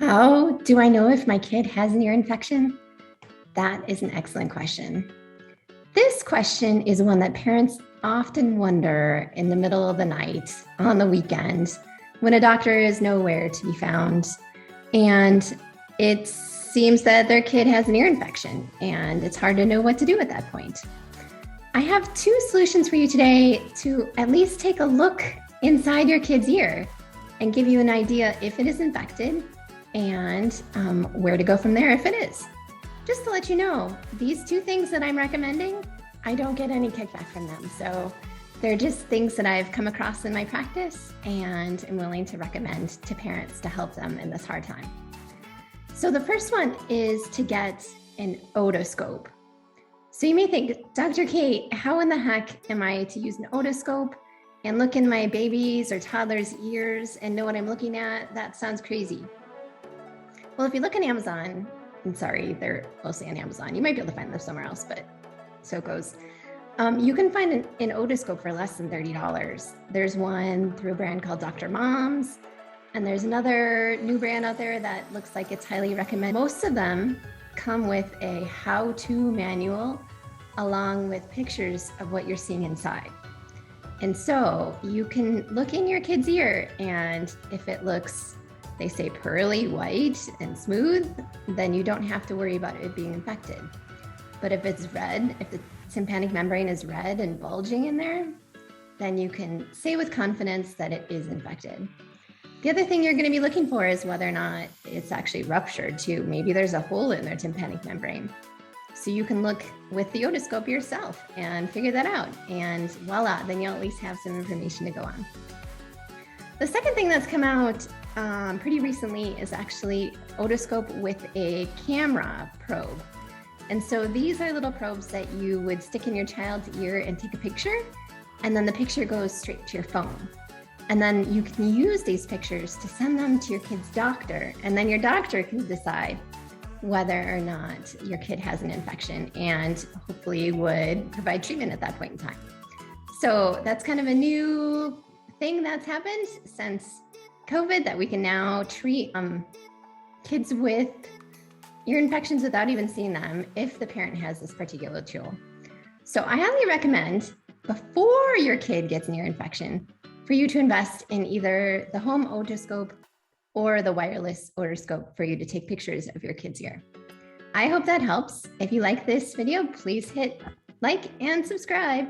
How do I know if my kid has an ear infection? That is an excellent question. This question is one that parents often wonder in the middle of the night, on the weekend, when a doctor is nowhere to be found. And it seems that their kid has an ear infection, and it's hard to know what to do at that point. I have two solutions for you today to at least take a look inside your kid's ear and give you an idea if it is infected and where to go from there if it is. Just to let you know, these two things that I'm recommending, I don't get any kickback from them. So they're just things that I've come across in my practice and am willing to recommend to parents to help them in this hard time. So the first one is to get an otoscope. So you may think, Dr. Kate, how in the heck am I to use an otoscope and look in my baby's or toddler's ears and know what I'm looking at? That sounds crazy. Well, if you look on Amazon, I'm sorry, they're mostly on Amazon. You might be able to find them somewhere else, but so it goes. You can find an otoscope for less than $30. There's one through a brand called Dr. Mom's, and there's another new brand out there that looks like it's highly recommended. Most of them come with a how-to manual along with pictures of what you're seeing inside. And so you can look in your kid's ear, and if it looks, they say, pearly white and smooth, then you don't have to worry about it being infected. But if it's red, if the tympanic membrane is red and bulging in there, then you can say with confidence that it is infected. The other thing you're going to be looking for is whether or not it's actually ruptured too. Maybe there's a hole in their tympanic membrane. So you can look with the otoscope yourself and figure that out. And voila, then you'll at least have some information to go on. The second thing that's come out pretty recently is actually otoscope with a camera probe. And so these are little probes that you would stick in your child's ear and take a picture, and then the picture goes straight to your phone. And then you can use these pictures to send them to your kid's doctor, and then your doctor can decide whether or not your kid has an infection and hopefully would provide treatment at that point in time. So that's kind of a new thing that's happened since COVID, that we can now treat kids with ear infections without even seeing them if the parent has this particular tool. So I highly recommend, before your kid gets an ear infection, for you to invest in either the home otoscope or the wireless otoscope for you to take pictures of your kid's ear. I hope that helps. If you like this video, please hit like and subscribe.